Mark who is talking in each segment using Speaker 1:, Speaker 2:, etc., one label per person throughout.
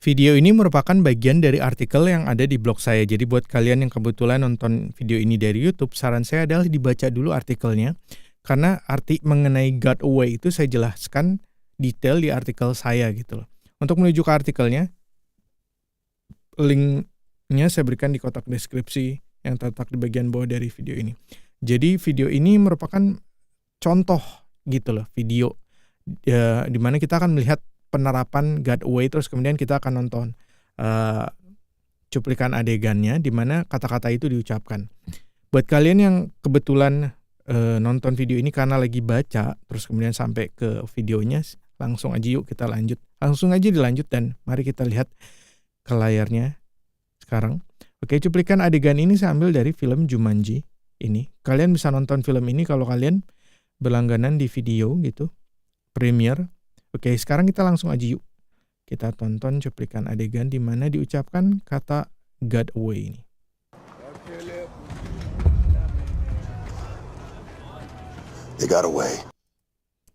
Speaker 1: Video ini merupakan bagian dari artikel yang ada di blog saya. Jadi buat kalian yang kebetulan nonton video ini dari YouTube, saran saya adalah dibaca dulu artikelnya. Karena arti mengenai got away itu saya jelaskan detail di artikel saya gitu loh. Untuk menuju ke artikelnya, linknya saya berikan di kotak deskripsi yang terletak di bagian bawah dari video ini. Jadi video ini merupakan contoh gitu loh, video di mana kita akan melihat penerapan got away, terus kemudian kita akan nonton cuplikan adegannya di mana kata-kata itu diucapkan. Buat kalian yang kebetulan nonton video ini karena lagi baca, terus kemudian sampai ke videonya, langsung aja yuk kita lanjut. Langsung aja dilanjut dan mari kita lihat ke layarnya sekarang. Oke, cuplikan adegan ini saya ambil dari film Jumanji ini. Kalian bisa nonton film ini kalau kalian berlangganan di video gitu, Premiere. Oke, sekarang kita langsung aja yuk. Kita tonton cuplikan adegan di mana diucapkan kata got away ini.
Speaker 2: They got away.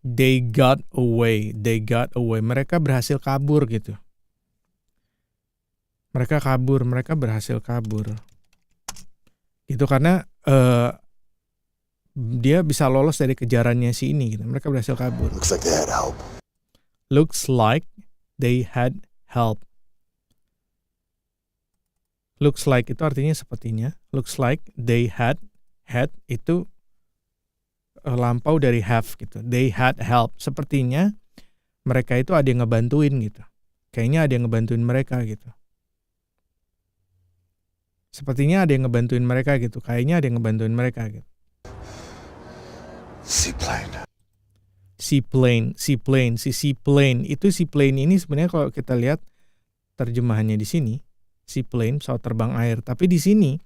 Speaker 1: They got away. They got away. Mereka berhasil kabur gitu. Mereka berhasil kabur. Gitu karena dia bisa lolos dari kejarannya si ini gitu. Mereka berhasil kabur.
Speaker 2: Looks like they had help.
Speaker 1: Looks like they had help. Looks like itu artinya sepertinya. Looks like they had itu lampau dari have gitu. They had help. Sepertinya mereka itu ada yang ngebantuin gitu. Kayaknya ada yang ngebantuin mereka gitu. Sepertinya ada yang ngebantuin mereka gitu. Kayaknya ada yang ngebantuin mereka gitu. Seaplane ini sebenarnya kalau kita lihat terjemahannya di sini, seaplane pesawat terbang air. Tapi di sini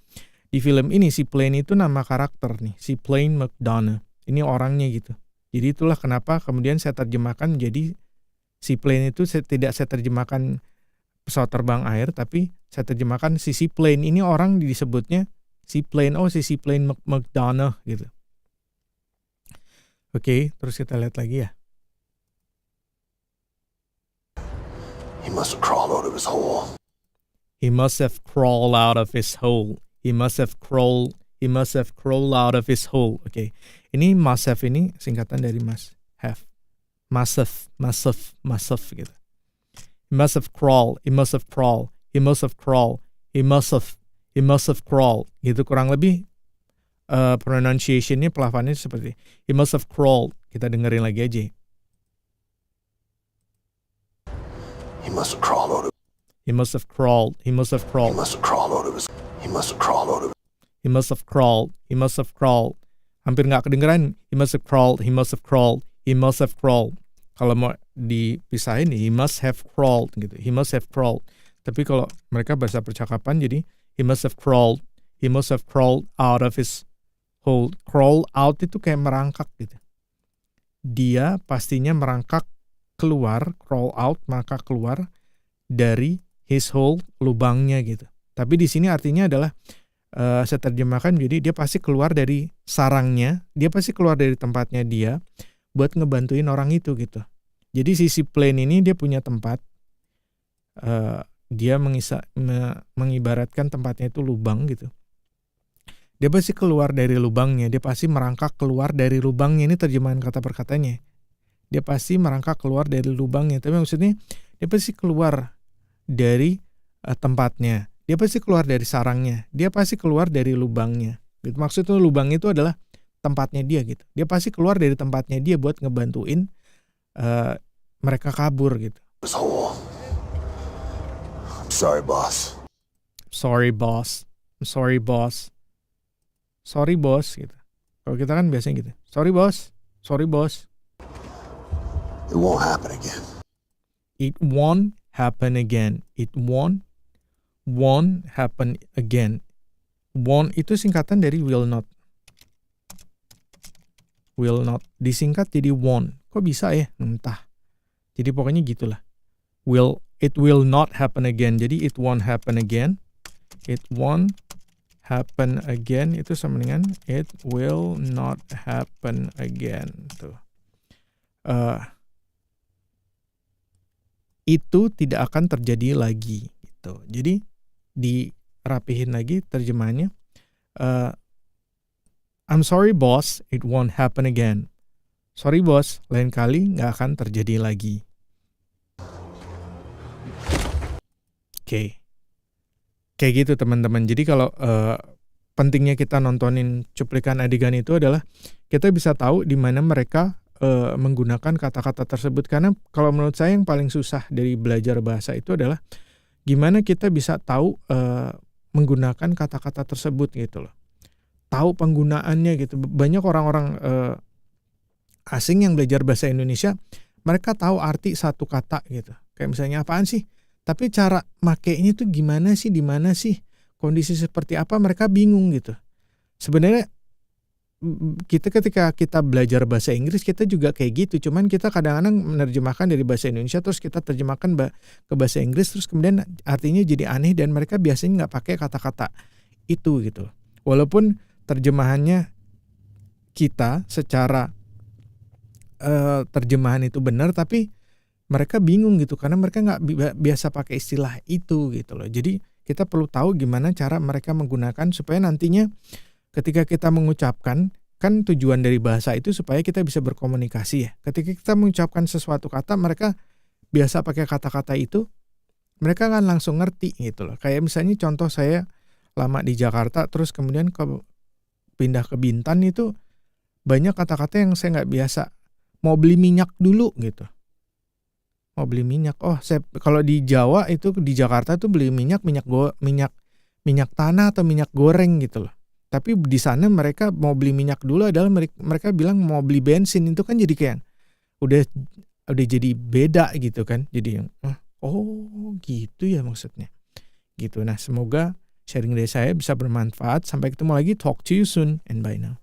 Speaker 1: di film ini seaplane itu nama karakter nih, Seaplane McDonough. Ini orangnya gitu. Jadi itulah kenapa kemudian saya terjemahkan menjadi seaplane itu tidak saya terjemahkan pesawat terbang air, tapi saya terjemahkan si seaplane ini orang disebutnya seaplane. Oh, si Seaplane McDonough gitu. Oke, terus kita lihat lagi ya.
Speaker 2: He must have crawled out of his hole.
Speaker 1: He must have crawled out of his hole. He must have crawled out of his hole. Oke. Ini must have ini singkatan dari must have. Must have gitu. He must have crawled. Gitu kurang lebih pronunciation-nya, pelafalannya seperti he must have crawled. Kita dengerin lagi aja.
Speaker 2: He must have crawled out of
Speaker 1: He must have crawled.
Speaker 2: He must have crawled out of his He must have crawled out of
Speaker 1: He must have crawled. He must have crawled. Hampir nggak kedengeran. He must have crawled. He must have crawled. He must have crawled. Kalau mau dipisahin, he must have crawled gitu. He must have crawled. Tapi kalau mereka bahasa percakapan jadi he must have crawled. He must have crawled out of his hole. Crawl out itu kayak merangkak gitu. Dia pastinya merangkak keluar, crawl out, maka keluar dari his hole, lubangnya gitu. Tapi di sini artinya adalah saya terjemahkan jadi dia pasti keluar dari sarangnya, dia pasti keluar dari tempatnya dia buat ngebantuin orang itu gitu. Jadi si seaplane ini dia punya tempat, dia mengibaratkan tempatnya itu lubang gitu. Dia pasti keluar dari lubangnya, dia pasti merangkak keluar dari lubangnya. Ini terjemahan kata per katanya. Dia pasti merangkak keluar dari lubangnya. Tapi maksudnya dia pasti keluar dari tempatnya. Dia pasti keluar dari sarangnya. Dia pasti keluar dari lubangnya. Gitu. Maksudnya lubang itu adalah tempatnya dia gitu. Dia pasti keluar dari tempatnya dia buat ngebantuin mereka kabur gitu.
Speaker 2: his hole. I'm sorry, boss.
Speaker 1: Sorry, boss. I'm sorry, boss. Sorry, boss gitu. Kalau kita kan biasanya gitu. Sorry, boss. Sorry, boss.
Speaker 2: It won't happen again.
Speaker 1: It won't happen again. It won't happen again. Won't itu singkatan dari will not. Will not disingkat jadi won't. Kok bisa ya? Entah. Jadi pokoknya gitulah. It will not happen again. Jadi it won't happen again. It won't happen again itu sama dengan it will not happen again tuh. itu tidak akan terjadi lagi gitu. Jadi dirapihin lagi terjemahannya. I'm sorry boss, it won't happen again. Sorry bos, lain kali nggak akan terjadi lagi. Oke. Kayak gitu teman-teman. Jadi kalau pentingnya kita nontonin cuplikan adegan itu adalah kita bisa tahu di mana mereka menggunakan kata-kata tersebut. Karena kalau menurut saya yang paling susah dari belajar bahasa itu adalah gimana kita bisa tahu menggunakan kata-kata tersebut gitu loh. Tahu penggunaannya gitu. Banyak orang-orang asing yang belajar bahasa Indonesia, mereka tahu arti satu kata gitu. Kayak misalnya apaan sih? Tapi cara makainya tuh gimana sih, di mana sih, kondisi seperti apa, mereka bingung gitu. Sebenarnya kita ketika kita belajar bahasa Inggris kita juga kayak gitu, cuman kita kadang-kadang menerjemahkan dari bahasa Indonesia terus kita terjemahkan ke bahasa Inggris terus kemudian artinya jadi aneh dan mereka biasanya nggak pakai kata-kata itu gitu. Walaupun terjemahannya kita secara terjemahan itu benar, tapi mereka bingung gitu karena mereka nggak biasa pakai istilah itu gitu loh. Jadi kita perlu tahu gimana cara mereka menggunakan supaya nantinya ketika kita mengucapkan, kan tujuan dari bahasa itu supaya kita bisa berkomunikasi ya. Ketika kita mengucapkan sesuatu kata, mereka biasa pakai kata-kata itu, mereka kan langsung ngerti gitu loh. Kayak misalnya contoh saya lama di Jakarta terus kemudian pindah ke Bintan itu banyak kata-kata yang saya nggak biasa. Mau beli minyak dulu gitu. Mau beli minyak. Oh, saya kalau di Jawa itu di Jakarta tuh beli minyak tanah atau minyak goreng gitu loh. Tapi di sana mereka mau beli minyak dulu adalah mereka bilang mau beli bensin, itu kan jadi kayak udah jadi beda gitu kan. Jadi oh gitu ya maksudnya. Gitu. Nah, semoga sharing dari saya bisa bermanfaat. Sampai ketemu lagi. Talk to you soon and bye now.